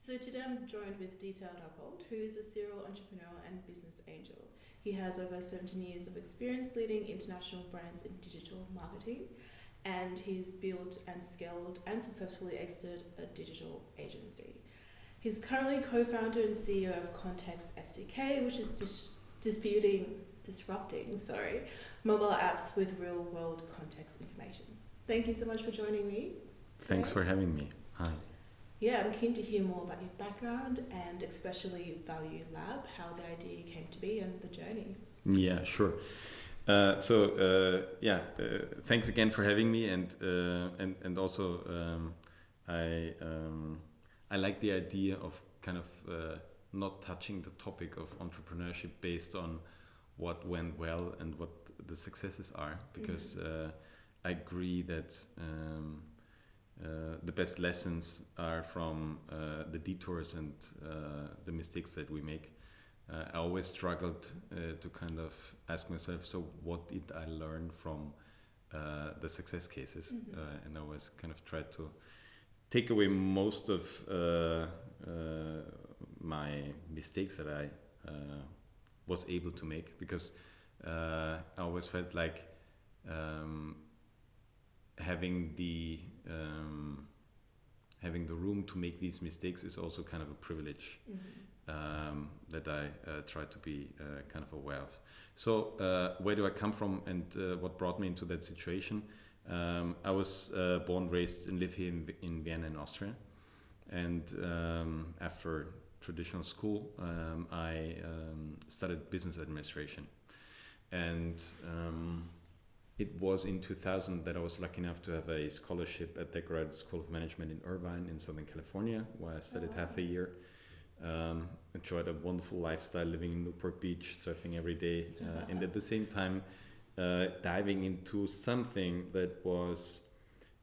So today I'm joined with Rappold, who is a serial entrepreneur and business angel. He has over 17 years of experience leading international brands in digital marketing, and he's built and scaled and successfully exited a digital agency. He's currently co-founder and CEO of Context SDK, which is disrupting mobile apps with real-world context information. Thank you so much for joining me today. Thanks for having me. Hi. Yeah, I'm keen to hear more about your background and especially Value Lab, how the idea came to be and the journey. Yeah, sure. Thanks again for having me, and also I like the idea of kind of not touching the topic of entrepreneurship based on what went well and what the successes are, because I agree that the best lessons are from the detours and the mistakes that we make. I always struggled to kind of ask myself, so what did I learn from the success cases? And I always kind of tried to take away most of my mistakes that I was able to make, because I always felt like having the room to make these mistakes is also kind of a privilege that I try to be kind of aware of. So where do I come from, and what brought me into that situation? I was born, raised, and live here in Vienna, in Austria. And after traditional school, I studied business administration. And it was in 2000 that I was lucky enough to have a scholarship at the Graduate School of Management in Irvine in Southern California, where I studied half a year. Enjoyed a wonderful lifestyle, living in Newport Beach, surfing every day, and at the same time diving into something that was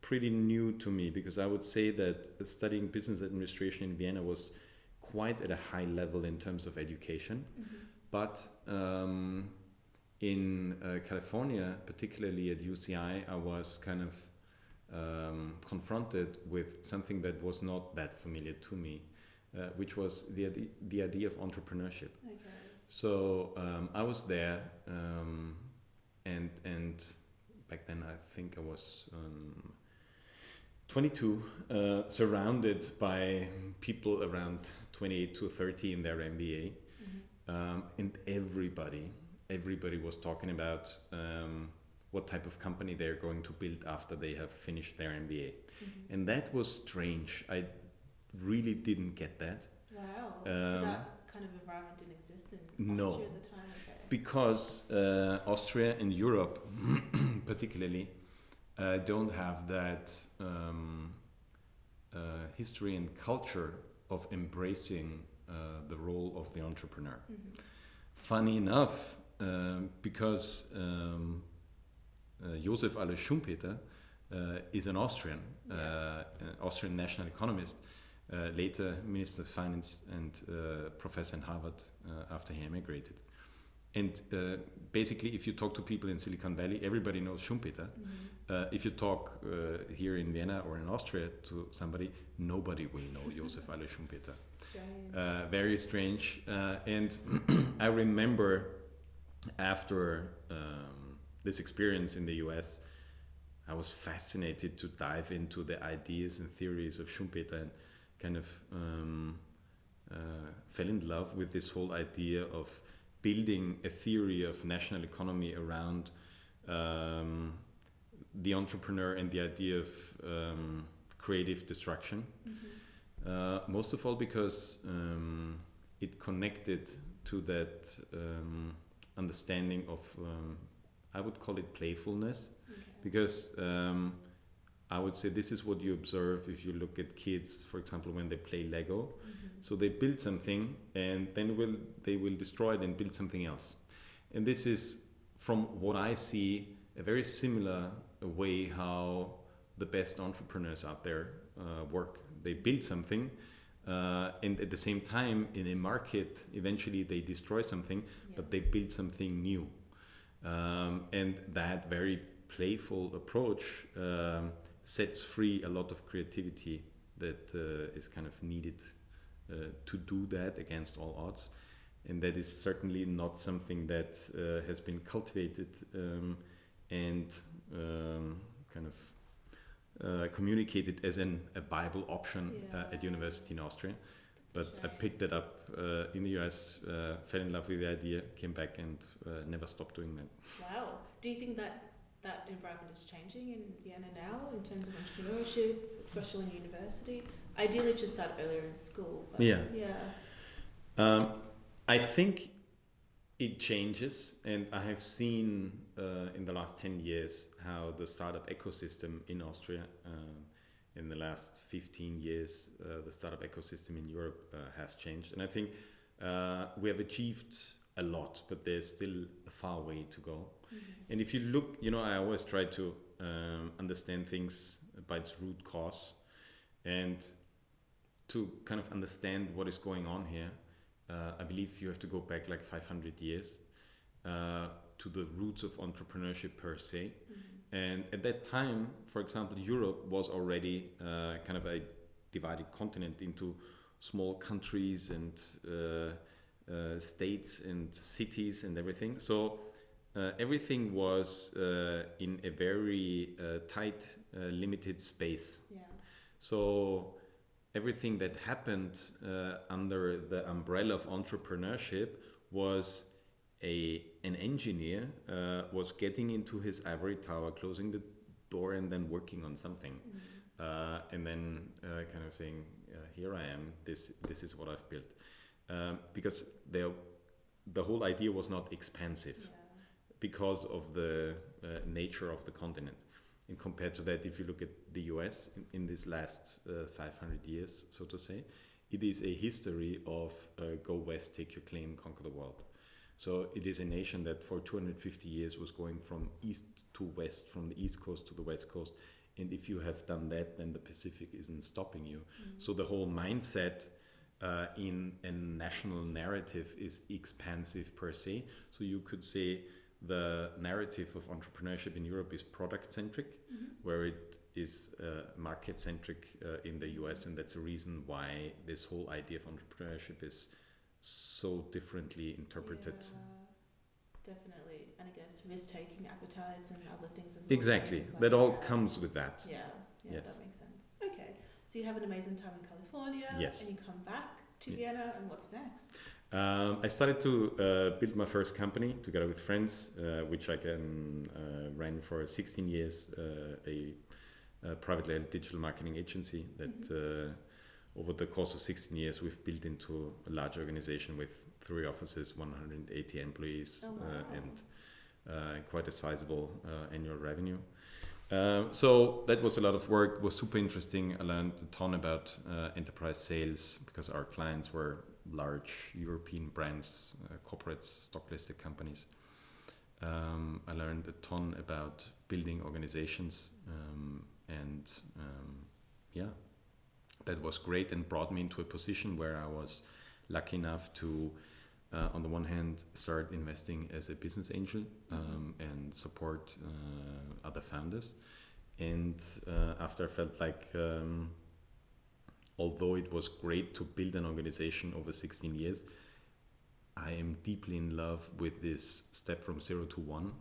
pretty new to me, because I would say that studying business administration in Vienna was quite at a high level in terms of education. But in California, particularly at UCI, I was kind of confronted with something that was not that familiar to me, which was the idea of entrepreneurship. Okay. So I was there, and back then I think I was 22, surrounded by people around 28 to 30 in their MBA, and everybody was talking about what type of company they're going to build after they have finished their MBA. And that was strange. I really didn't get that. Wow. So that kind of environment didn't exist in No. Austria at the time? Okay. Because Austria and Europe particularly don't have that history and culture of embracing the role of the entrepreneur. Funny enough, because Josef Alois Schumpeter is an Austrian, an Austrian national economist, later Minister of Finance and professor in Harvard after he emigrated. And basically, if you talk to people in Silicon Valley, everybody knows Schumpeter. If you talk here in Vienna or in Austria to somebody, nobody will know Josef Alois Schumpeter. Strange. Very strange. And I remember after this experience in the US, I was fascinated to dive into the ideas and theories of Schumpeter, and kind of fell in love with this whole idea of building a theory of national economy around the entrepreneur and the idea of creative destruction. Most of all because it connected to that understanding of, I would call it playfulness, because I would say this is what you observe if you look at kids, for example, when they play Lego. So they build something and then they will destroy it and build something else. And this is, from what I see, a very similar way how the best entrepreneurs out there work. They build something, and at the same time, in a market, eventually they destroy something, but they build something new. And that very playful approach sets free a lot of creativity that is kind of needed to do that against all odds. And that is certainly not something that has been cultivated and kind of communicated as a viable option at university in Austria. But I picked that up in the US, fell in love with the idea, came back and never stopped doing that. Wow. Do you think that that environment is changing in Vienna now in terms of entrepreneurship, especially in university? Ideally, it should start earlier in school. But I think it changes, and I have seen in the last 10 years how the startup ecosystem in Austria, in the last 15 years, the startup ecosystem in Europe has changed. And I think we have achieved a lot, but there's still a far way to go. And if you look, I always try to understand things by its root cause, and to kind of understand what is going on here. I believe you have to go back like 500 years to the roots of entrepreneurship per se. And at that time, for example, Europe was already kind of a divided continent into small countries and states and cities and everything. So everything was in a very tight, limited space. So everything that happened under the umbrella of entrepreneurship was an engineer was getting into his ivory tower, closing the door, and then working on something, and then kind of saying, "Here I am. This is what I've built," because the whole idea was not expansive because of the nature of the continent. And compared to that, if you look at the US in this last 500 years, so to say, it is a history of go west, take your claim, conquer the world. So it is a nation that for 250 years was going from east to west, from the east coast to the west coast. And if you have done that, then the Pacific isn't stopping you. So the whole mindset in a national narrative is expansive per se. So you could say the narrative of entrepreneurship in Europe is product-centric, where it is market-centric in the US, and that's a reason why this whole idea of entrepreneurship is so differently interpreted. Yeah, definitely. And I guess risk-taking appetites and other things as well. Exactly. That all comes with that. Yeah, yes. That makes sense. Okay, so you have an amazing time in California, yes, and you come back to Vienna, and what's next? I started to build my first company together with friends, which I ran for 16 years, a privately held digital marketing agency that over the course of 16 years we've built into a large organization with 3 offices, 180 employees, and quite a sizable annual revenue. So that was a lot of work. It was super interesting. I learned a ton about enterprise sales because our clients were large European brands, corporates, stock-listed companies. I learned a ton about building organizations, and that was great and brought me into a position where I was lucky enough to, on the one hand, start investing as a business angel and support other founders. And after I felt like although it was great to build an organization over 16 years, I am deeply in love with this step from 0 to 1,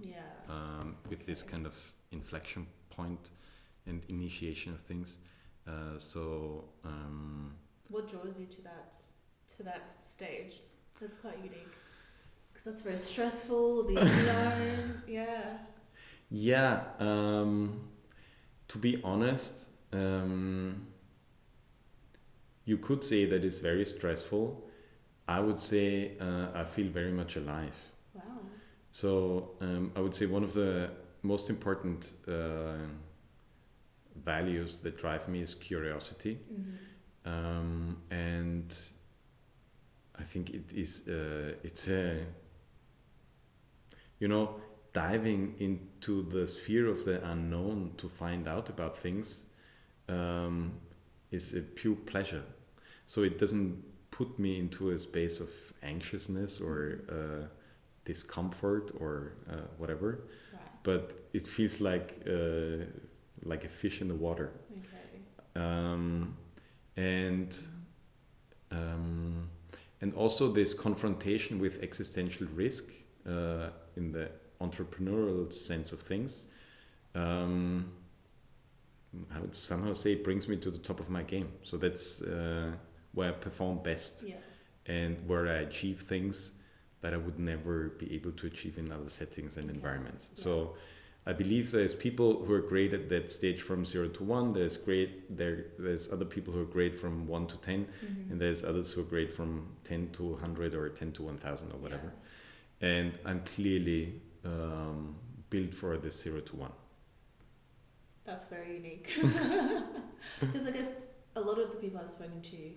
with this kind of inflection point and initiation of things. What draws you to that stage? That's quite unique, because that's very stressful. The unknown, to be honest, you could say that it's very stressful. I would say I feel very much alive. Wow. So I would say one of the most important values that drive me is curiosity. And I think it's diving into the sphere of the unknown to find out about things is a pure pleasure. So it doesn't put me into a space of anxiousness or discomfort or whatever, but it feels like a fish in the water. Okay. And And also this confrontation with existential risk in the entrepreneurial sense of things, I would somehow say it brings me to the top of my game. So that's where I perform best, and where I achieve things that I would never be able to achieve in other settings and environments. So I believe there's people who are great at that stage from 0 to 1. There's other people who are great from 1 to 10, and there's others who are great from 10 to 100 or 10 to 1,000 or whatever. And I'm clearly built for the 0 to 1. That's very unique. Because I guess a lot of the people I've spoken to,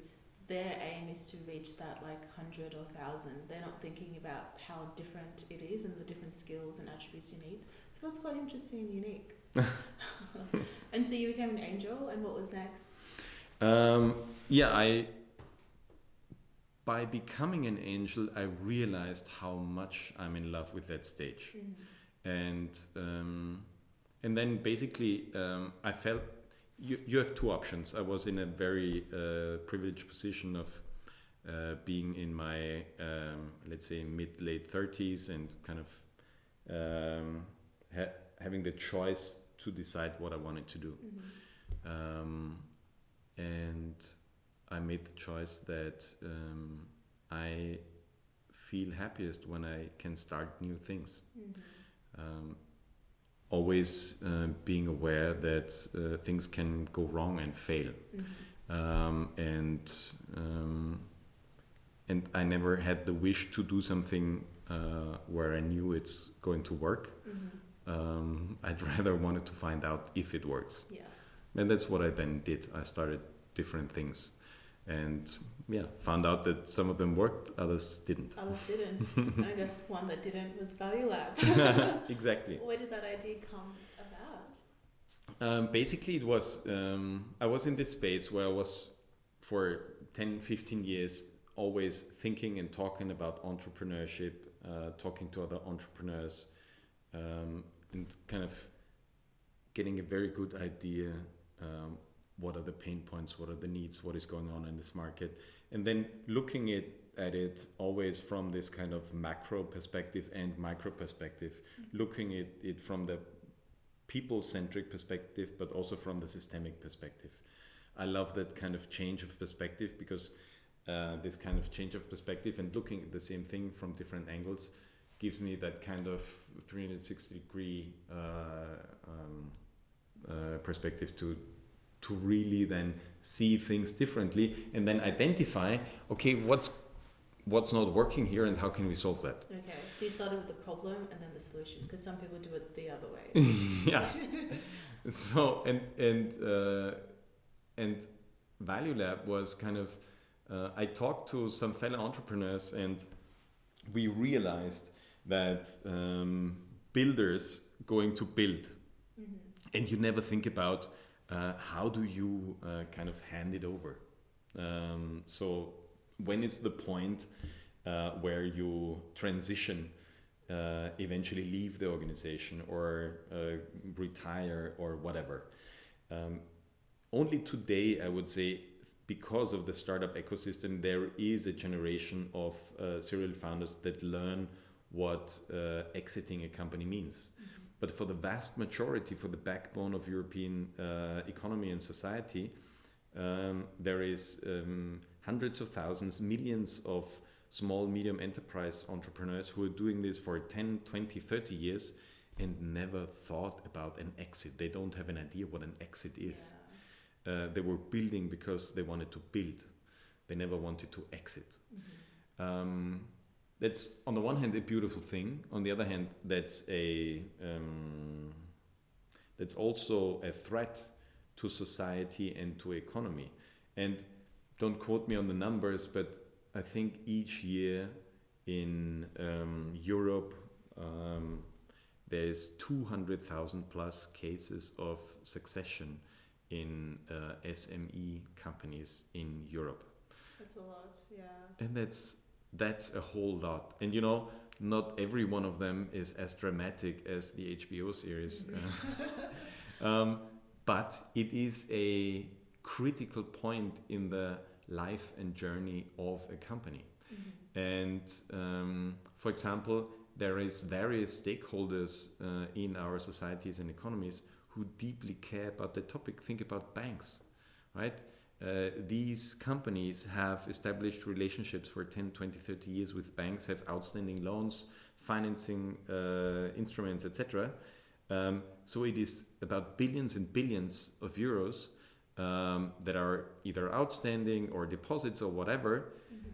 their aim is to reach that like 100 or 1,000. They're not thinking about how different it is and the different skills and attributes you need. So that's quite interesting and unique. And so you became an angel, and what was next? By becoming an angel, I realized how much I'm in love with that stage. And then basically I felt you have two options. I was in a very privileged position of being in my let's say mid-late 30s and kind of having the choice to decide what I wanted to do. And I made the choice that I feel happiest when I can start new things. Always being aware that things can go wrong and fail. And I never had the wish to do something where I knew it's going to work. I'd rather wanted to find out if it works. And that's what I then did. I started different things, and found out that some of them worked, others didn't. And I guess one that didn't was Value Lab. Exactly. Where did that idea come about? Basically, it was I was in this space where I was for 10, 15 years always thinking and talking about entrepreneurship, talking to other entrepreneurs, and kind of getting a very good idea what are the pain points, what are the needs, what is going on in this market, and then looking at it always from this kind of macro perspective and micro perspective, looking at it from the people-centric perspective, but also from the systemic perspective. I love that kind of change of perspective, because this kind of change of perspective and looking at the same thing from different angles gives me that kind of 360-degree perspective to really then see things differently, and then identify, okay, what's not working here and how can we solve that? Okay, so you started with the problem and then the solution, because some people do it the other way. Yeah. So and Value Lab was kind of I talked to some fellow entrepreneurs, and we realized that builders going to build, and you never think about how do you kind of hand it over. So when is the point where you transition, eventually leave the organization or retire or whatever? Only today, I would say, because of the startup ecosystem, there is a generation of serial founders that learn what exiting a company means. But for the vast majority, for the backbone of European economy and society, there is hundreds of thousands, millions of small, medium enterprise entrepreneurs who are doing this for 10, 20, 30 years and never thought about an exit. They don't have an idea what an exit is. They were building because they wanted to build. They never wanted to exit. That's on the one hand a beautiful thing. On the other hand, that's also a threat to society and to economy. And don't quote me on the numbers, but I think each year in Europe there's 200,000 plus cases of succession in SME companies in Europe. That's a lot, yeah. And that's a whole lot. And you know, not every one of them is as dramatic as the HBO series. But it is a critical point in the life and journey of a company. Mm-hmm. And for example, there is various stakeholders in our societies and economies who deeply care about the topic. Think about banks, right? These companies have established relationships for 10, 20, 30 years with banks, have outstanding loans, financing instruments, etc. So it is about billions and billions of euros that are either outstanding or deposits or whatever. Mm-hmm.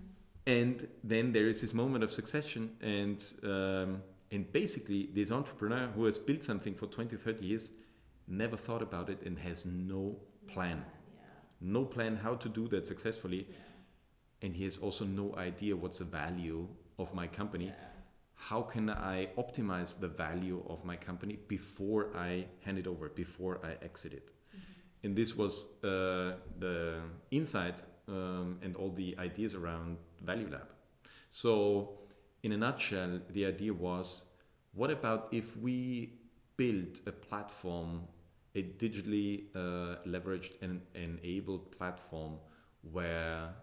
And then there is this moment of succession, and basically this entrepreneur who has built something for 20, 30 years never thought about it and has no plan. No plan how to do that successfully. Yeah. And he has also no idea what's the value of my company. Yeah. How can I optimize the value of my company before I hand it over, before I exit it? Mm-hmm. And this was the insight and all the ideas around Value Lab. So in a nutshell, the idea was, what about if we build a platform, a digitally leveraged and enabled platform where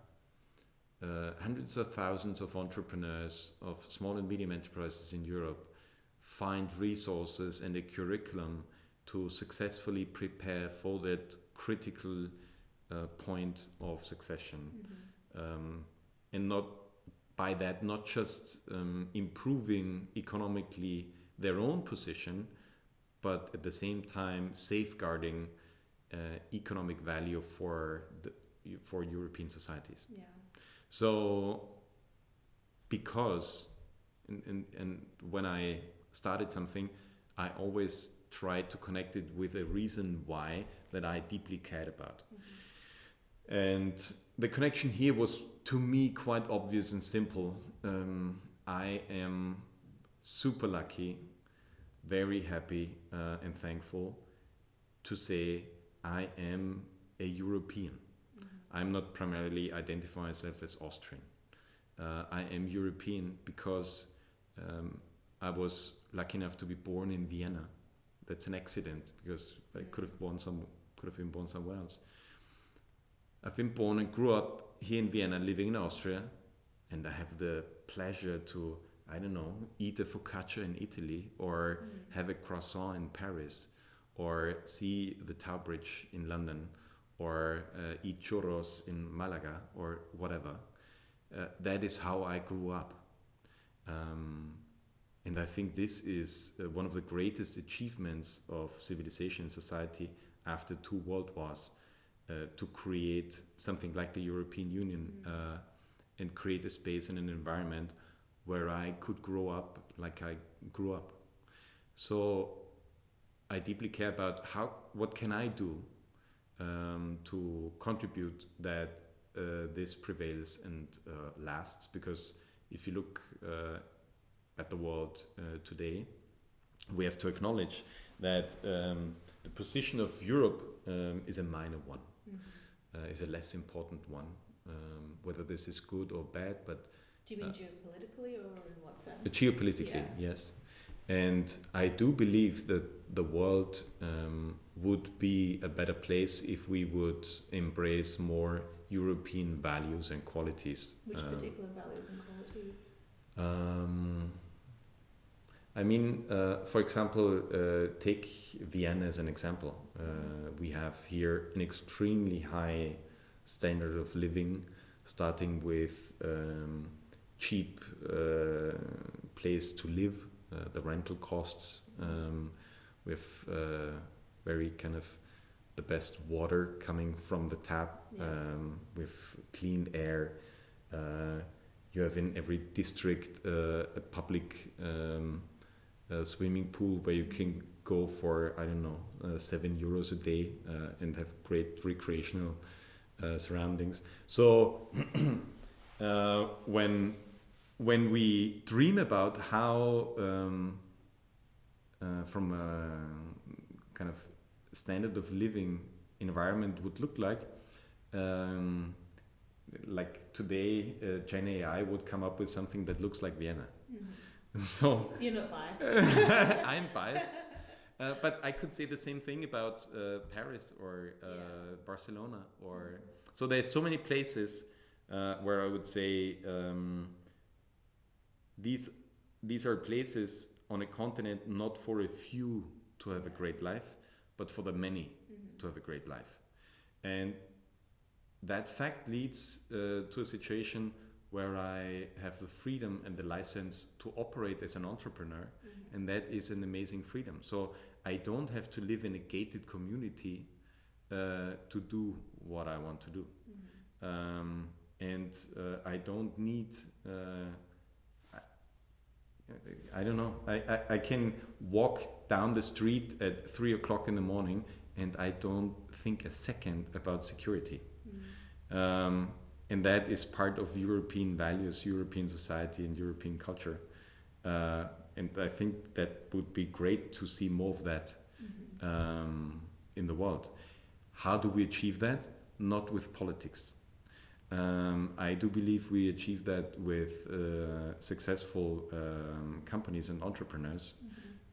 hundreds of thousands of entrepreneurs of small and medium enterprises in Europe find resources and a curriculum to successfully prepare for that critical point of succession. Mm-hmm. And not by that, not just improving economically their own position, but at the same time safeguarding economic value for European societies. Yeah. So, because, and when I started something, I always tried to connect it with a reason why that I deeply cared about. Mm-hmm. And the connection here was, to me, quite obvious and simple. I am super lucky, very happy and thankful to say I am a European. Mm-hmm. I'm not primarily identifying myself as Austrian. I am European because I was lucky enough to be born in Vienna. That's an accident, because I could have been born somewhere else. I've been born and grew up here in Vienna, living in Austria, and I have the pleasure to, I don't know, eat a focaccia in Italy, or have a croissant in Paris, or see the Tower Bridge in London, or eat churros in Malaga, or whatever. That is how I grew up. And I think this is one of the greatest achievements of civilization and society after 2 world wars, to create something like the European Union and create a space and an environment where I could grow up like I grew up. So I deeply care about what can I do to contribute that this prevails and lasts, because if you look at the world today, we have to acknowledge that the position of Europe is a minor one, is a less important one, whether this is good or bad. But do you mean geopolitically, or in what sense? Geopolitically, yes. And I do believe that the world would be a better place if we would embrace more European values and qualities. Which particular values and qualities? I mean, for example, take Vienna as an example. We have here an extremely high standard of living, starting with cheap place to live, the rental costs, with very kind of the best water coming from the tap, with clean air. You have in every district a public swimming pool where you can go for, I don't know, €7 a day and have great recreational surroundings. So when we dream about how from a kind of standard of living environment would look like today, Gen AI would come up with something that looks like Vienna. Mm-hmm. So you're not biased. I'm biased, but I could say the same thing about Paris or Barcelona or So there's so many places where I would say these are places on a continent not for a few to have a great life, but for the many to have a great life. And that fact leads to a situation where I have the freedom and the license to operate as an entrepreneur, and that is an amazing freedom. So I don't have to live in a gated community to do what I want to do. And I don't need, I don't know, I can walk down the street at 3 o'clock in the morning and I don't think a second about security. And that is part of European values, European society, and European culture. And I think that would be great to see more of that in the world. How do we achieve that? Not with politics. I do believe we achieve that with successful companies and entrepreneurs,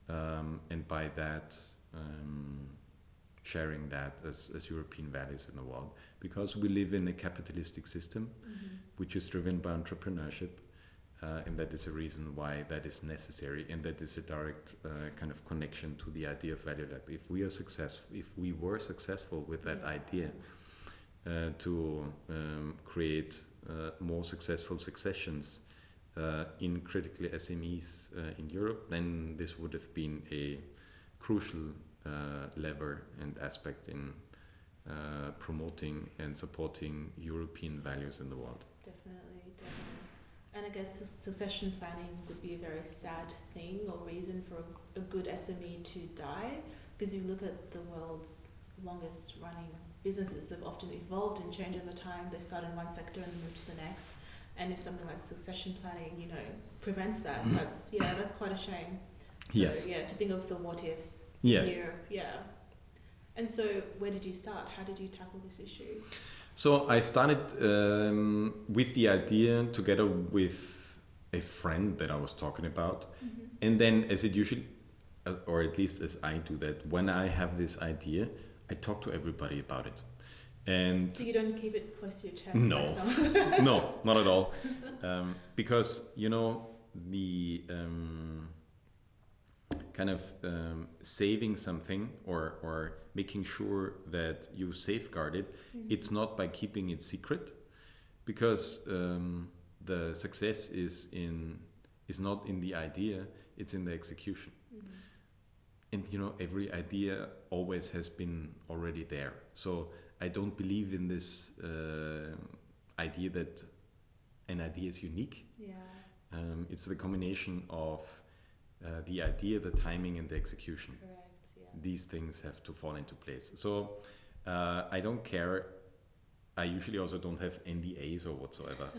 and by that sharing that as European values in the world, because we live in a capitalistic system which is driven by entrepreneurship, and that is a reason why that is necessary, and that is a direct kind of connection to the idea of value lab. If we were successful with that idea to create more successful successions in critical SMEs in Europe, then this would have been a crucial lever and aspect in promoting and supporting European values in the world. Definitely. And I guess succession planning would be a very sad thing or reason for a good SME to die, because you look at the world's longest running businesses, they've often evolved and changed over time. They start in one sector and move to the next. And if something like succession planning, prevents that, that's quite a shame. So, yes. Yeah, to think of the what ifs. Yes. Here. Yeah. And so where did you start? How did you tackle this issue? So I started with the idea together with a friend that I was talking about. And then, as it usually, or at least as I do that, when I have this idea, I talk to everybody about it. And so you don't keep it close to your chest? No, like some no, not at all. Because, the kind of saving something or making sure that you safeguard it, it's not by keeping it secret, because the success is not in the idea, it's in the execution. And every idea always has been already there. So I don't believe in this idea that an idea is unique. Yeah. It's the combination of the idea, the timing, and the execution. Correct. Yeah. These things have to fall into place. So I don't care. I usually also don't have NDAs or whatsoever.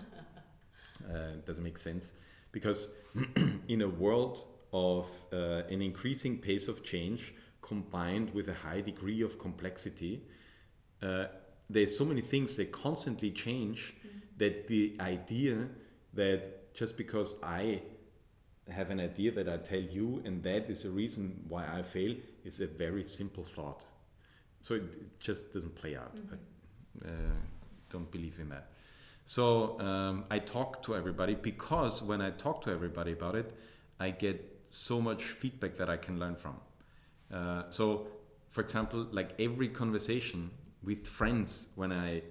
It doesn't make sense, because in a world of an increasing pace of change combined with a high degree of complexity, there's so many things that constantly change that the idea that just because I have an idea that I tell you and that is a reason why I fail is a very simple thought. So it just doesn't play out. I don't believe in that. So I talk to everybody, because when I talk to everybody about it, I get so much feedback that I can learn from. So, for example, like every conversation with friends when I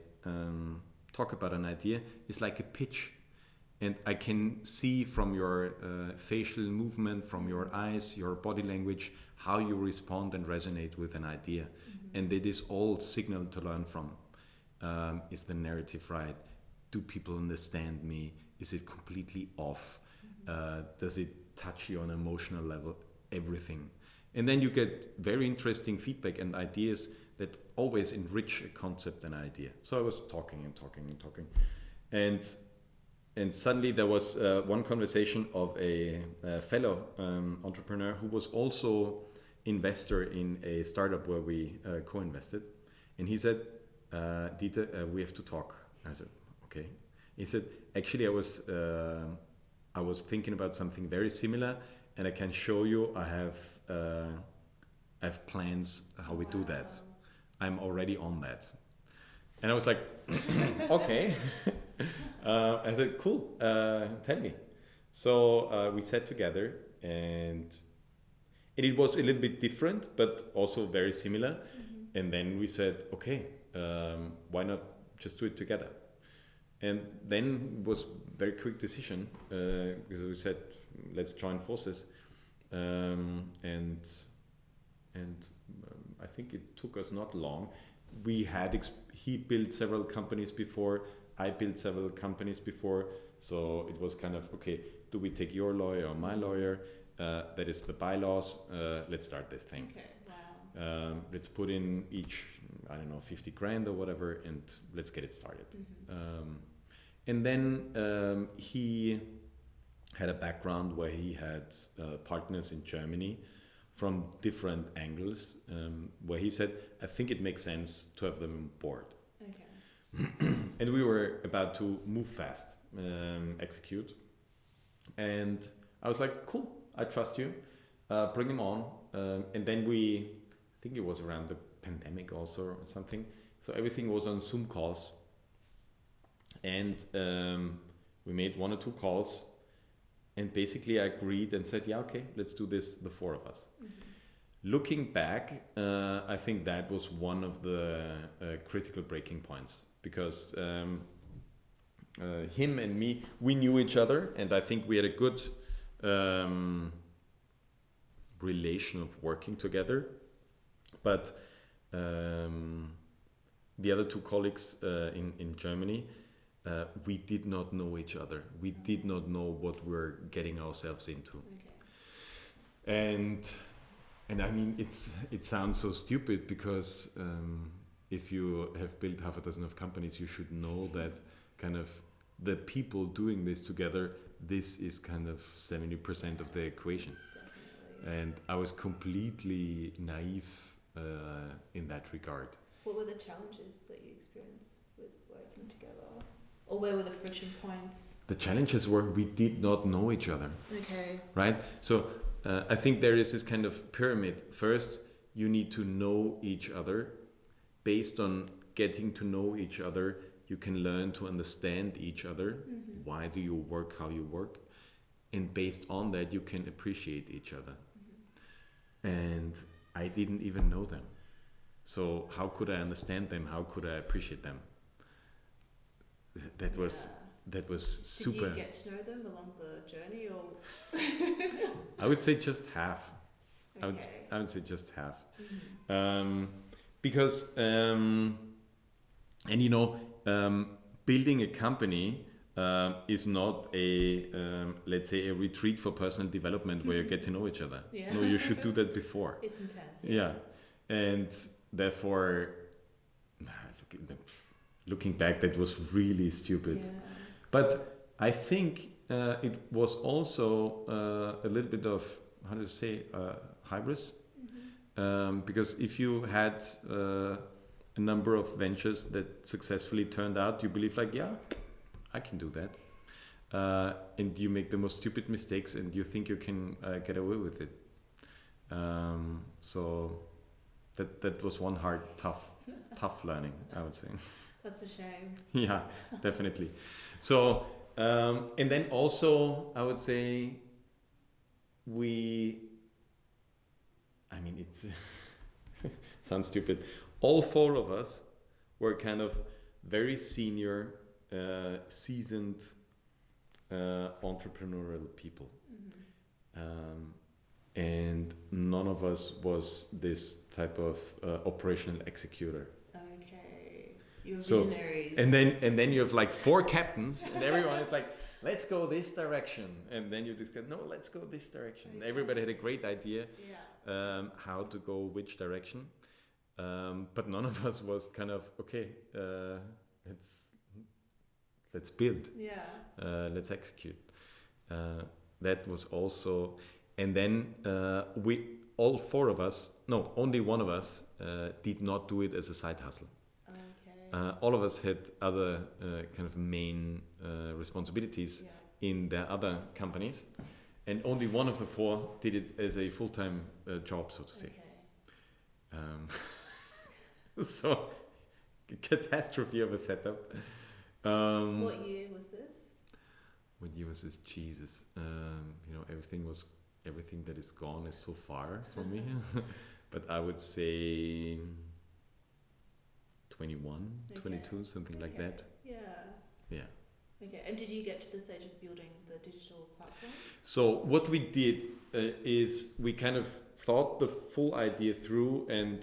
talk about an idea is like a pitch. And I can see from your facial movement, from your eyes, your body language, how you respond and resonate with an idea. And it is all signal to learn from. Is the narrative right? Do people understand me? Is it completely off? Does it touch you on an emotional level? Everything. And then you get very interesting feedback and ideas that always enrich a concept and idea. So I was talking. And suddenly there was one conversation of a fellow entrepreneur who was also investor in a startup where we co-invested. And he said, Dieter, we have to talk. I said, okay. He said, actually, I was thinking about something very similar, and I can show you. I have plans how we do that. I'm already on that. And I was like, okay. I said, cool, tell me. So we sat together, and it was a little bit different, but also very similar. Mm-hmm. And then we said, okay, why not just do it together? And then it was a very quick decision, because we said, let's join forces. I think it took us not long. He built several companies before, I built several companies before, so it was kind of, okay, do we take your lawyer or my lawyer? That is the bylaws. Let's start this thing. Okay, wow. Let's put in each, I don't know, 50 grand or whatever, and let's get it started. Mm-hmm. And then he had a background where he had partners in Germany from different angles, where he said, I think it makes sense to have them on board. Okay. And we were about to move fast, execute. And I was like, cool, I trust you, bring him on. And then I think it was around the pandemic also or something. So everything was on Zoom calls. And we made 1 or 2 calls. And basically I agreed and said, yeah, okay, let's do this, the 4 of us. Mm-hmm. Looking back, I think that was one of the critical breaking points, because him and me, we knew each other, and I think we had a good relation of working together. But the other 2 colleagues in Germany, we did not know each other. We did not know what we're getting ourselves into. Okay. And I mean, it sounds so stupid, because if you have built half a dozen of companies, you should know that kind of the people doing this together, this is kind of 70% of the equation. Definitely. And I was completely naive in that regard. What were the challenges that you experienced with working together? Or where were the friction points? The challenges were we did not know each other. Okay. Right? So I think there is this kind of pyramid. First, you need to know each other. Based on getting to know each other, you can learn to understand each other. Mm-hmm. Why do you work how you work? And based on that, you can appreciate each other. Mm-hmm. And I didn't even know them. So how could I understand them? How could I appreciate them? That was super. Did you get to know them along the journey, or? I would say just half. Okay. I would say just half. Mm-hmm. Because and you know, building a company is not a let's say a retreat for personal development where you get to know each other. Yeah. No, you should do that before. It's intense. Yeah, and therefore, looking back, that was really stupid. Yeah. But I think it was also a little bit of, how to say, hybris. Mm-hmm. Because if you had a number of ventures that successfully turned out, you believe like, yeah, I can do that. And you make the most stupid mistakes and you think you can get away with it. So that was one hard, tough learning, I would say. That's a shame. Yeah, definitely. So, and then also, I would say, I mean, it sounds stupid. All 4 of us were kind of very senior, seasoned entrepreneurial people. Mm-hmm. And none of us was this type of operational executor. You're visionaries. And then you have like 4 captains, and everyone is like, let's go this direction. And then you discuss, no, let's go this direction. Okay. Everybody had a great idea how to go which direction. But none of us was kind of, okay, let's build. Yeah. Let's execute. That was also, and then all 4 of us, no, only one of us did not do it as a side hustle. All of us had other kind of main responsibilities in their other companies, and only one of the 4 did it as a full-time job, so to say. Okay. So catastrophe of a setup. What year was this? What year was this? Jesus. Everything that is gone is so far from me. But I would say 21, 22, something like that. Yeah. Yeah. Okay, and did you get to the stage of building the digital platform? So what we did is we kind of thought the full idea through, and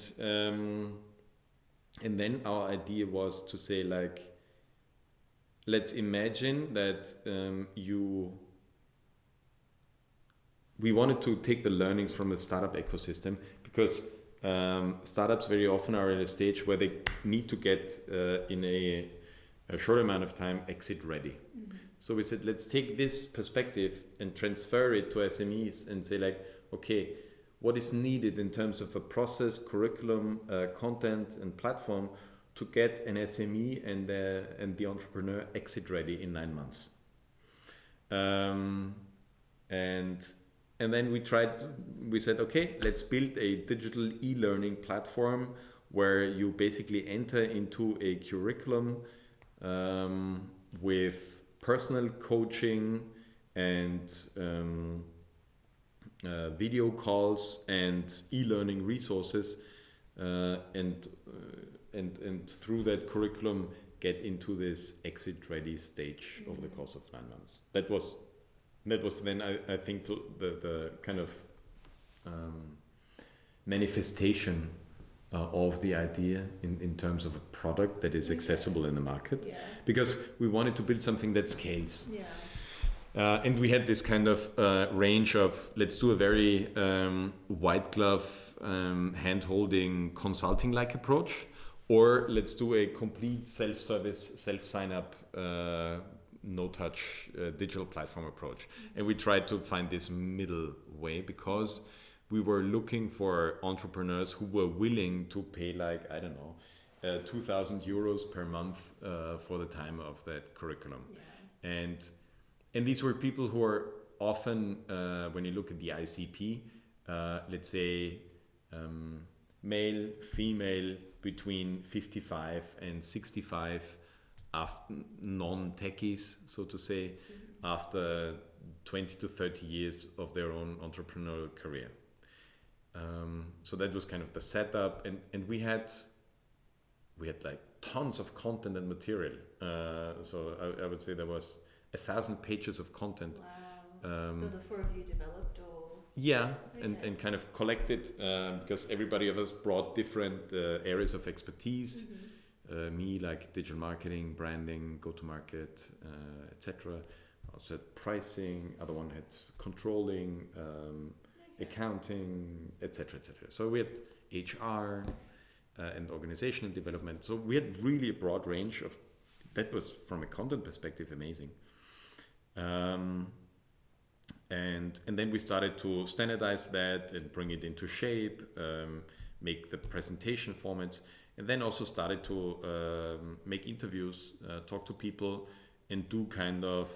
then our idea was to say, like, let's imagine that we wanted to take the learnings from the startup ecosystem, because startups very often are at a stage where they need to get in a short amount of time exit ready. Mm-hmm. So we said, let's take this perspective and transfer it to SMEs and say, like, okay, what is needed in terms of a process, curriculum, content, and platform to get an SME and the entrepreneur exit ready in 9 months. And then we said, okay, let's build a digital e-learning platform where you basically enter into a curriculum with personal coaching and video calls and e-learning resources, and through that curriculum get into this exit ready stage over the course of 9 months. That was then I think the kind of manifestation of the idea in terms of a product that is accessible in the market, because we wanted to build something that scales. And we had this kind of range of, let's do a very white glove, hand-holding, consulting-like approach, or let's do a complete self-service, self-sign-up, no-touch digital platform approach. And we tried to find this middle way, because we were looking for entrepreneurs who were willing to pay, like, I don't know, 2,000 euros per month for the time of that curriculum. And these were people who are often, when you look at the ICP, let's say male, female, between 55 and 65, non-techies, so to say, after 20 to 30 years of their own entrepreneurial career. So that was kind of the setup, and we had like tons of content and material. So I would say there was 1,000 pages of content. Wow. The four of you developed, or? Yeah, and kind of collected, because everybody of us brought different areas of expertise. Me, like digital marketing, branding, go-to-market, etc. Also had pricing. Other one had controlling, accounting, etc., etc. So we had HR and organizational development. So we had really a broad range of. That was, from a content perspective, amazing. And then we started to standardize that and bring it into shape, make the presentation formats, and then also started to make interviews, talk to people, and do kind of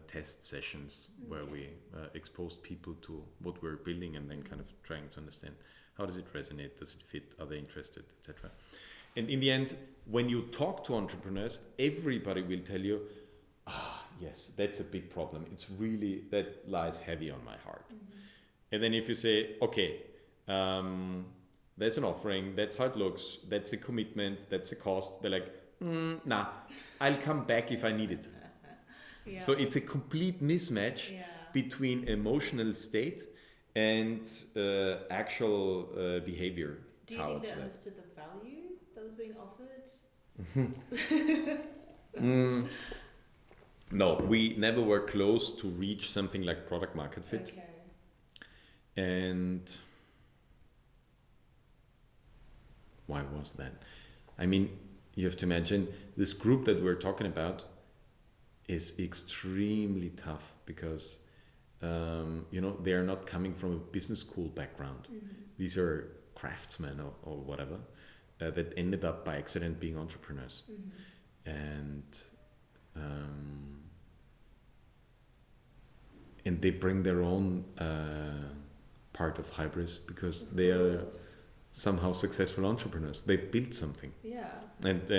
test sessions where we exposed people to what we're building, and then kind of trying to understand, how does it resonate, does it fit, are they interested, etc. And in the end, when you talk to entrepreneurs, everybody will tell you, yes, that's a big problem. It's really, that lies heavy on my heart. And then if you say, okay, there's an offering, that's how it looks, that's the commitment, that's the cost, they're like, nah, I'll come back if I need it. So it's a complete mismatch between emotional state and actual behavior. Do you think they understood the value that was being offered? No, we never were close to reach something like product market fit. Okay. And why was that? I mean, you have to imagine, this group that we're talking about is extremely tough, because they are not coming from a business school background. These are craftsmen or whatever that ended up by accident being entrepreneurs. And they bring their own part of hybris, because they are somehow successful entrepreneurs. They built something. Yeah. And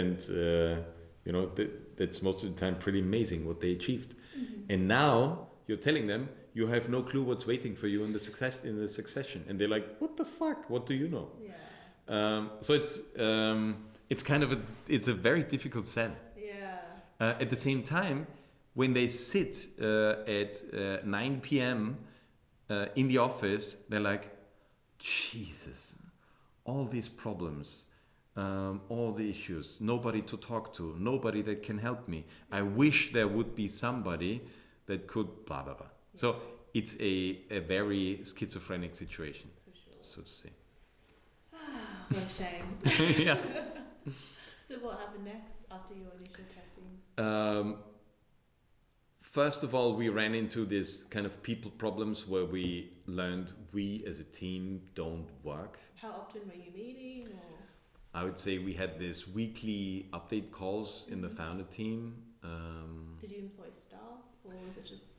you know, that's most of the time pretty amazing what they achieved. And now you're telling them you have no clue what's waiting for you in the succession, and they're like, what the fuck, what do you know? Yeah. So it's kind of it's a very difficult sell. Yeah. At the same time, when they sit at 9 p.m. In the office, they're like, Jesus, all these problems, all the issues, nobody to talk to, nobody that can help me. I wish there would be somebody that could blah, blah, blah. Yeah. So it's a very schizophrenic situation, for sure, so to say. What a shame. Yeah. So what happened next after your initial testings? First of all, we ran into this kind of people problems where we learned we as a team don't work. How often were you meeting? Or? I would say we had this weekly update calls in the founder team. Did you employ staff, or was it just?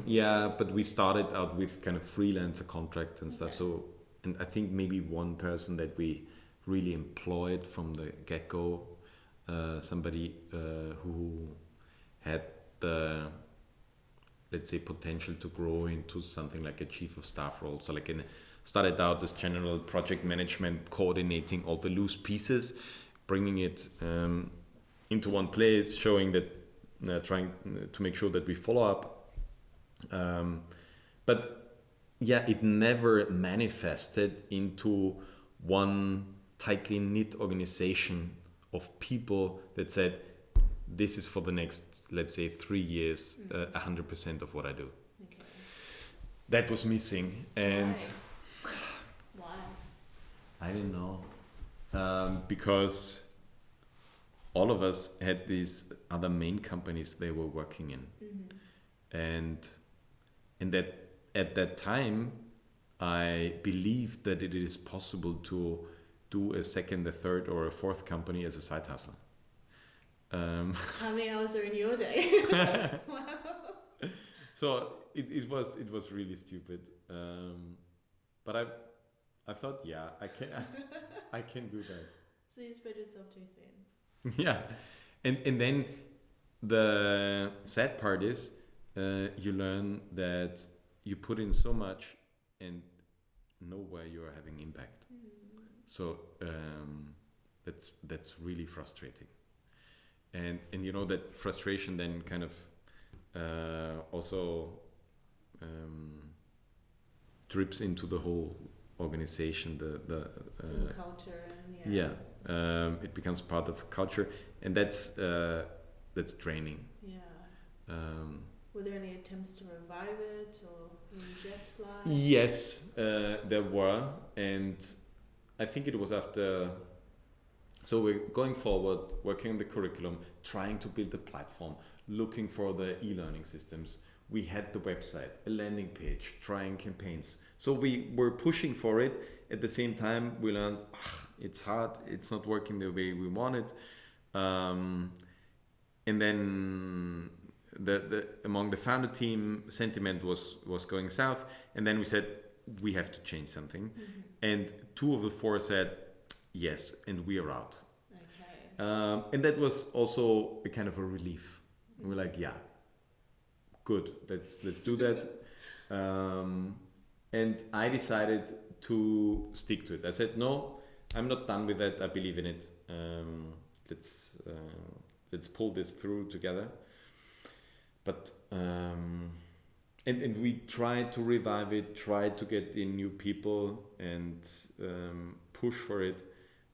Yeah, but we started out with kind of freelancer contracts and stuff. So, and I think maybe one person that we really employed from the get-go, somebody who had the, let's say, potential to grow into something like a chief of staff role. So like started out as general project management, coordinating all the loose pieces, bringing it into one place, showing that, trying to make sure that we follow up. But yeah, it never manifested into one tightly knit organization of people that said, this is for the next, let's say, 3 years, 100% of what I do. Okay. That was missing. And why? I don't know. Because all of us had these other main companies they were working in. And that at that time, I believed that it is possible to do a second, a third, or a fourth company as a side hustle. How many hours are in your day? Wow. So it was really stupid. But I thought, yeah, I can do that. So you spread yourself too thin. Yeah, and then the sad part is you learn that you put in so much and nowhere you are having impact. So that's really frustrating. And you know that frustration then kind of also drips into the whole organization, the culture and it becomes part of culture, and that's draining. Yeah. Were there any attempts to revive it or inject life? Yes, there were, and I think it was after. So we're going forward, working on the curriculum, trying to build a platform, looking for the e-learning systems. We had the website, a landing page, trying campaigns. So we were pushing for it. At the same time, we learned it's hard, it's not working the way we want it. And then the among the founder team, sentiment was going south. And then we said, we have to change something. And 2 of the 4 said, yes, and we are out. Okay. And that was also a kind of a relief. We're like, yeah, good, let's do that. And I decided to stick to it. I said, no, I'm not done with that. I believe in it. Let's pull this through together. But and we tried to revive it, tried to get in new people and push for it.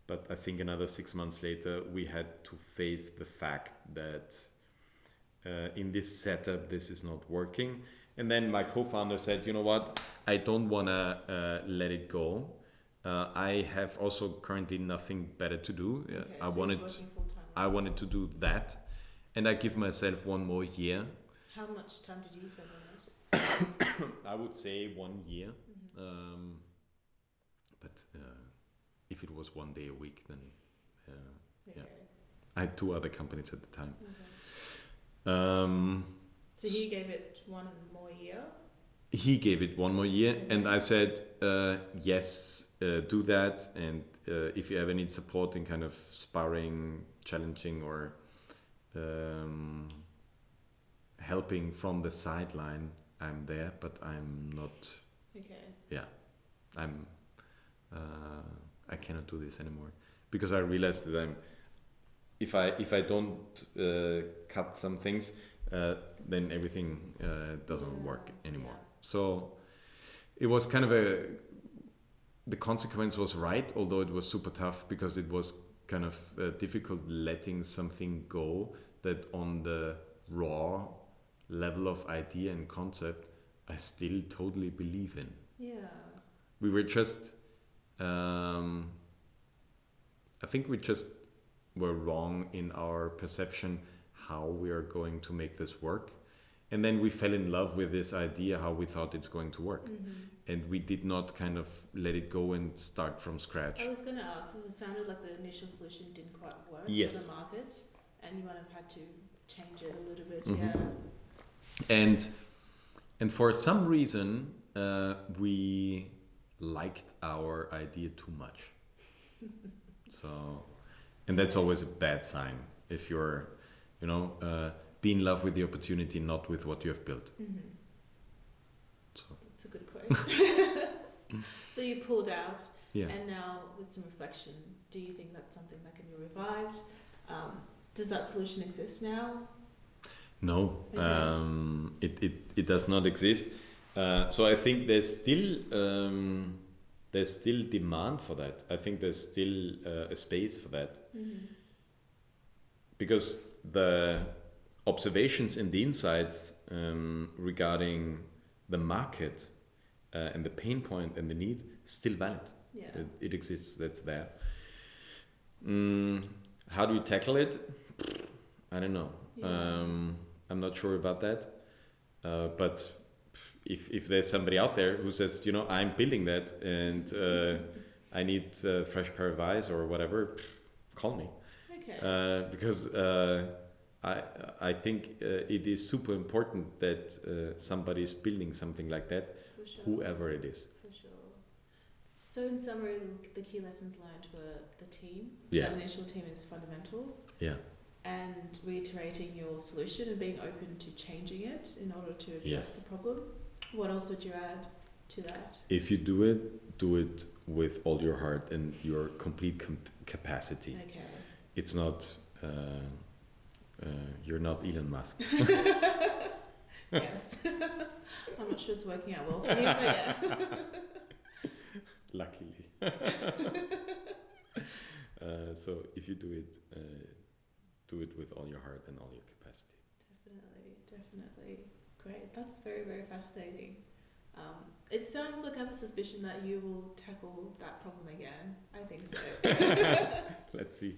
But I think another 6 months later, we had to face the fact that in this setup, this is not working. And then my co-founder said, you know what, I don't want to let it go. I have also currently nothing better to do. Okay, I wanted to do that. And I give myself 1 more year. How much time did you spend on it? I would say 1 year. But if it was 1 day a week, then Okay. I had 2 other companies at the time. Okay. So he gave it 1 more year? He gave it 1 more year, and I said, yes, do that. And if you ever need support in kind of sparring, challenging, or helping from the sideline, I'm there, but I'm not. Okay. Yeah, I'm. I cannot do this anymore because I realized that I'm. If I don't cut some things, then everything doesn't work anymore. Yeah. So it was kind of the consequence was right, although it was super tough because it was kind of difficult letting something go that on the raw level of idea and concept I still totally believe in. Yeah. We were just, I think we just were wrong in our perception how we are going to make this work. And then we fell in love with this idea how we thought it's going to work. And we did not kind of let it go and start from scratch. I was going to ask, because it sounded like the initial solution didn't quite work for Yes. the market, and you might have had to change it a little bit. Mhm. And for some reason, we liked our idea too much. So, and that's always a bad sign if you're, be in love with the opportunity, not with what you have built. So. That's a good quote. So you pulled out, Yeah. and now with some reflection, do you think that's something that can be revived? Does that solution exist now? No, Okay. it does not exist. So I think there's still demand for that. I think there's still a space for that, because the observations and the insights regarding the market and the pain point and the need still valid. Yeah. It exists. That's there. How do we tackle it? I don't know. Yeah. I'm not sure about that. But if there's somebody out there who says, I'm building that and I need a fresh pair of eyes or whatever, call me. Okay. Because I think it is super important that somebody is building something like that, For sure. whoever it is. For sure. So in summary, the key lessons learned were the team. Yeah. That initial team is fundamental. Yeah. And reiterating your solution and being open to changing it in order to address Yes. the problem. What else would you add to that? If you do it with all your heart and your complete capacity. Okay. It's not, you're not Elon Musk. Yes. I'm not sure it's working out well for you, but yeah. Luckily. So if you do it with all your heart and all your capacity. Definitely. Great. That's very, very fascinating. It sounds like I have a suspicion that you will tackle that problem again. I think so. Let's see.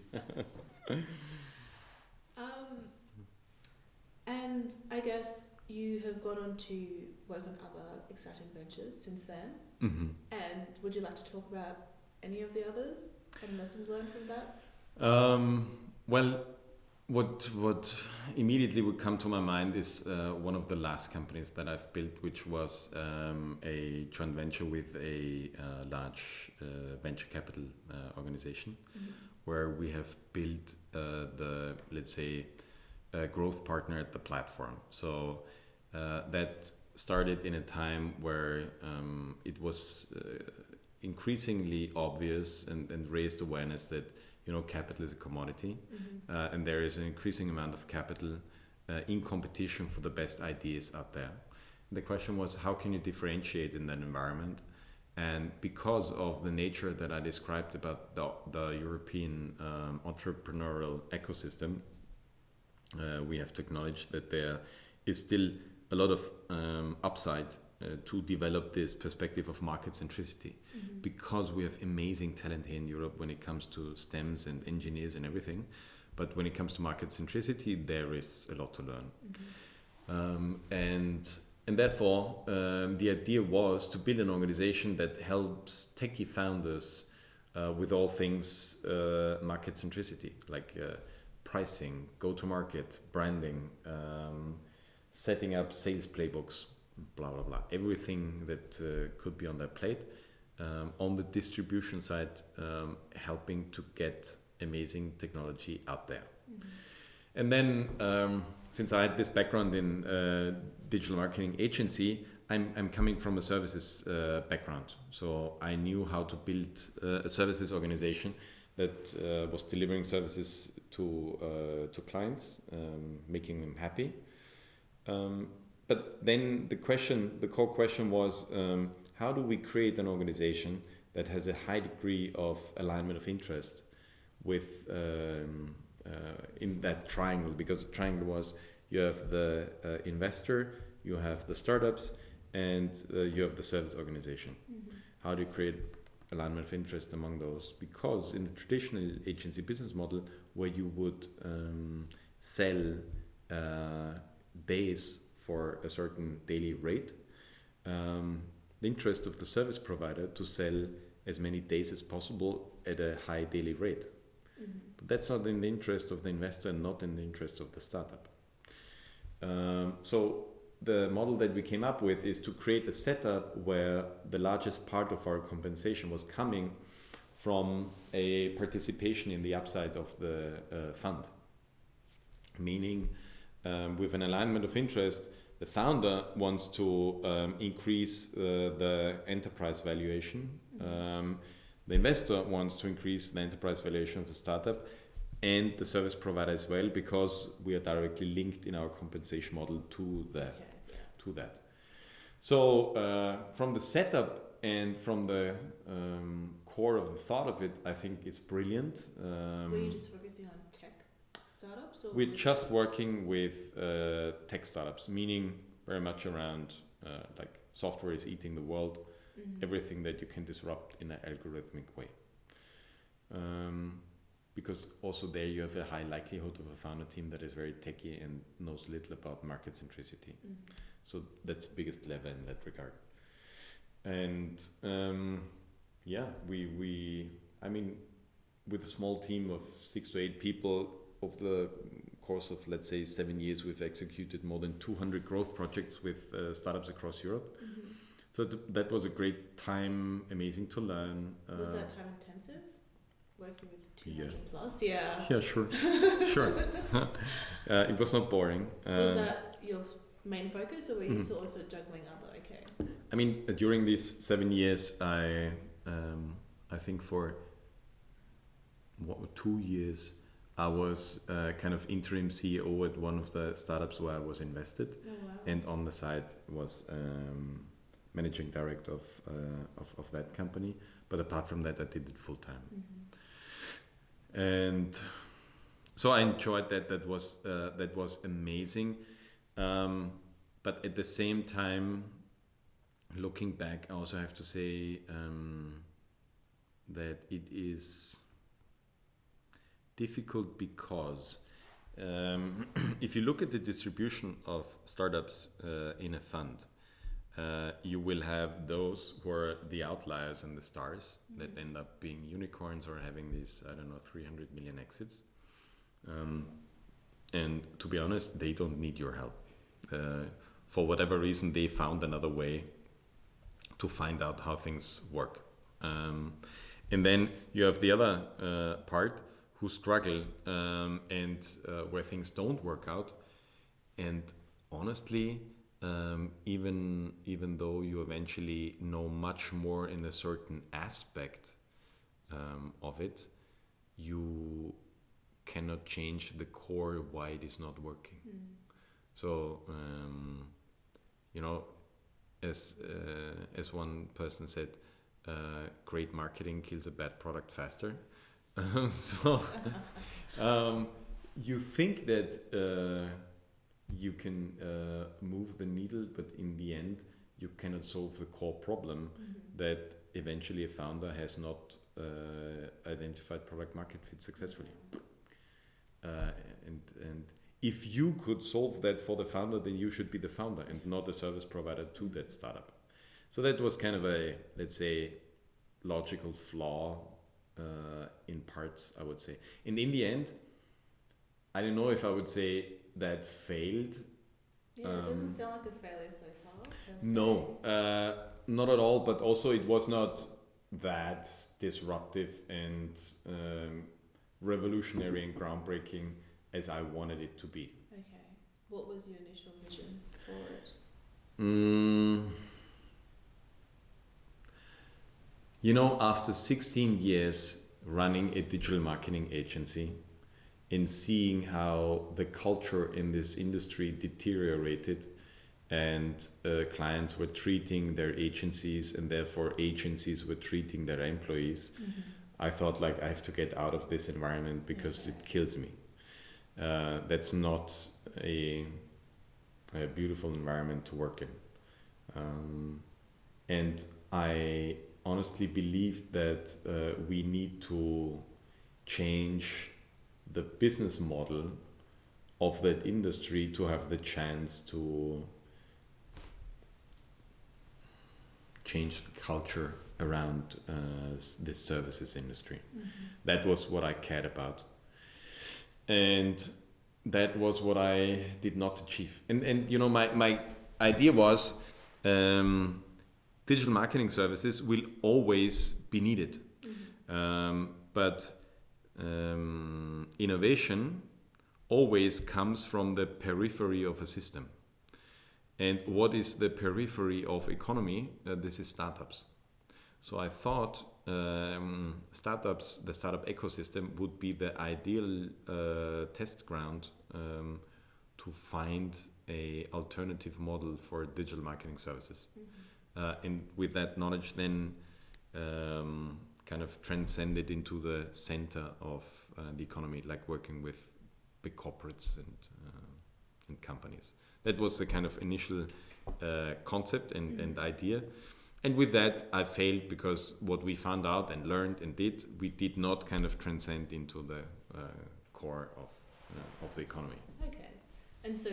And I guess you have gone on to work on other exciting ventures since then. Mm-hmm. And would you like to talk about any of the others and lessons learned from that? Well, what immediately would come to my mind is one of the last companies that I've built, which was a joint venture with a large venture capital organization, where we have built the, let's say, growth partner at the platform. So that started in a time where it was increasingly obvious and raised awareness that capital is a commodity, and there is an increasing amount of capital in competition for the best ideas out there. The question was, how can you differentiate in that environment? And because of the nature that I described about the European entrepreneurial ecosystem, we have to acknowledge that there is still a lot of upside to develop this perspective of market centricity, because we have amazing talent here in Europe when it comes to STEMs and engineers and everything. But when it comes to market centricity, there is a lot to learn. And therefore, the idea was to build an organization that helps techie founders with all things market centricity, like pricing, go-to-market, branding, setting up sales playbooks, blah, blah, blah. Everything that could be on their plate on the distribution side, helping to get amazing technology out there. And then, since I had this background in digital marketing agency, I'm coming from a services background. So I knew how to build a services organization that was delivering services to clients, making them happy. But then the core question was, how do we create an organization that has a high degree of alignment of interest with in that triangle? Because the triangle was, you have the investor, you have the startups, and you have the service organization. How do you create alignment of interest among those? Because in the traditional agency business model, where you would sell days for a certain daily rate, the interest of the service provider to sell as many days as possible at a high daily rate. But that's not in the interest of the investor and not in the interest of the startup. So the model that we came up with is to create a setup where the largest part of our compensation was coming from a participation in the upside of the fund. Meaning, with an alignment of interest, the founder wants to increase the enterprise valuation. The investor wants to increase the enterprise valuation of the startup, and the service provider as well, because we are directly linked in our compensation model to that. So from the setup and from the core of the thought of it, I think it's brilliant. Were you just focusing on tech startups? Or we're just working with tech startups, meaning very much around like software is eating the world, everything that you can disrupt in an algorithmic way. Because also there you have a high likelihood of a founder team that is very techy and knows little about market centricity. So that's the biggest lever in that regard. And I mean, with a small team of 6 to 8 people, over the course of, let's say, 7 years, we've executed more than 200 growth projects with startups across Europe. So that was a great time, amazing to learn. Was that time intensive? Working with 200 plus? Yeah. Yeah, sure. Sure. It was not boring. Was that your main focus, or were you still also juggling other? Okay. I mean, during these 7 years, I think for 2 years, I was kind of interim CEO at one of the startups where I was invested. Oh, wow. And on the side was managing director of that company. But apart from that, I did it full time. And so I enjoyed that. That was amazing. But at the same time, looking back, I also have to say that it is difficult because if you look at the distribution of startups in a fund, you will have those who are the outliers and the stars that end up being unicorns or having these, 300 million exits. And to be honest, they don't need your help. For whatever reason, they found another way to find out how things work. And then you have the other part who struggle and where things don't work out. And honestly, even though you eventually know much more in a certain aspect of it, you cannot change the core why it is not working. So as one person said, great marketing kills a bad product faster. So you think that you can move the needle, but in the end you cannot solve the core problem that eventually a founder has not identified product market fit successfully. And if you could solve that for the founder, then you should be the founder and not a service provider to that startup. So that was kind of a, let's say, logical flaw in parts, I would say. And in the end, I don't know if I would say that failed. Yeah, it doesn't sound like a failure so far. No, not at all. But also it was not that disruptive and revolutionary and groundbreaking as I wanted it to be. Okay. What was your initial vision for it? You know, after 16 years running a digital marketing agency and seeing how the culture in this industry deteriorated and clients were treating their agencies and therefore agencies were treating their employees, I thought like I have to get out of this environment because it kills me. That's not a beautiful environment to work in. And I honestly believe that we need to change the business model of that industry to have the chance to change the culture around this services industry. That was what I cared about. And that was what I did not achieve. And you know, my idea was digital marketing services will always be needed. But innovation always comes from the periphery of a system. And what is the periphery of economy? This is startups. So I thought startups, the startup ecosystem would be the ideal test ground to find a alternative model for digital marketing services. And with that knowledge then kind of transcended into the center of the economy, like working with big corporates and companies. That was the kind of initial concept and idea. And with that, I failed because what we found out and learned and did, we did not kind of transcend into the core of the economy. Okay. And so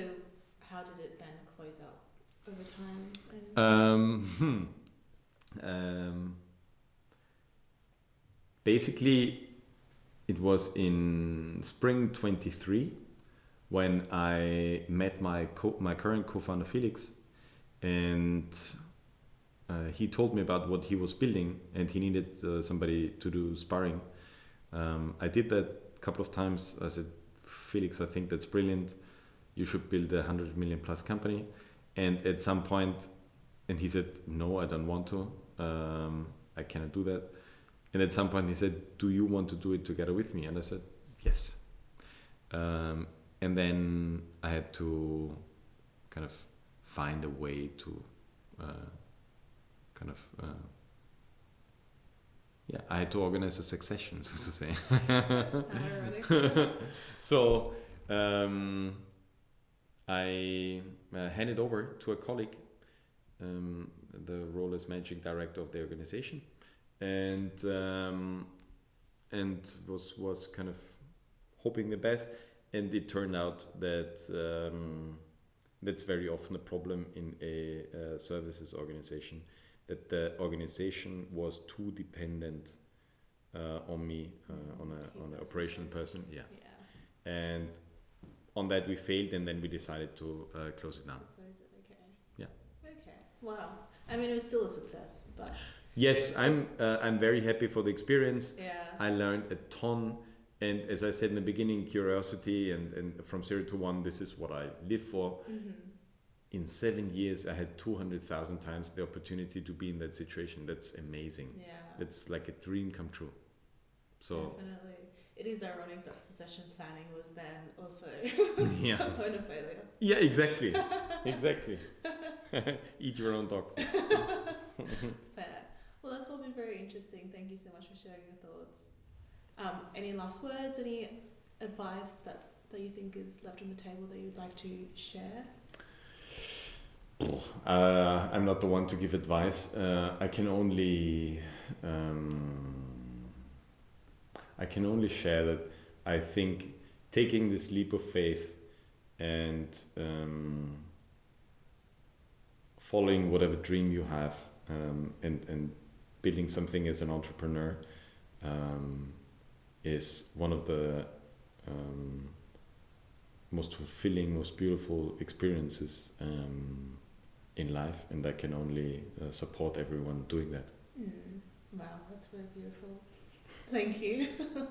how did it then close out over time? Basically, it was in spring 23 when I met my current co-founder Felix, and he told me about what he was building, and he needed somebody to do sparring. I did that a couple of times. I said, Felix, I think that's brilliant. You should build a 100 million plus company. And at some point, and he said, no, I don't want to. I cannot do that. And at some point he said, do you want to do it together with me? And I said, yes. And then I had to kind of find a way to I had to organize a succession, so to say. Ironic. So I handed over to a colleague the role as managing director of the organization, and was kind of hoping the best. And it turned out that that's very often a problem in a services organization, that the organization was too dependent on me, on an operational person. Yeah. And on that we failed, and then we decided to close it down. Okay. Yeah. Okay. Wow. I mean, it was still a success, but. Yes, I'm very happy for the experience. Yeah. I learned a ton. And as I said in the beginning, curiosity and from 0 to 1, this is what I live for. In 7 years, I had 200,000 times the opportunity to be in that situation. That's amazing. Yeah. That's like a dream come true. So definitely. It is ironic that succession planning was then also yeah. a point of failure. Yeah, exactly. Exactly. Eat your own dog. Fair. Well, that's all been very interesting. Thank you so much for sharing your thoughts. Any last words, any advice that you think is left on the table that you'd like to share? I'm not the one to give advice. I can only share that I think taking this leap of faith and following whatever dream you have and building something as an entrepreneur is one of the most fulfilling, most beautiful experiences in life, and I can only support everyone doing that. Wow, That's very beautiful. Thank you.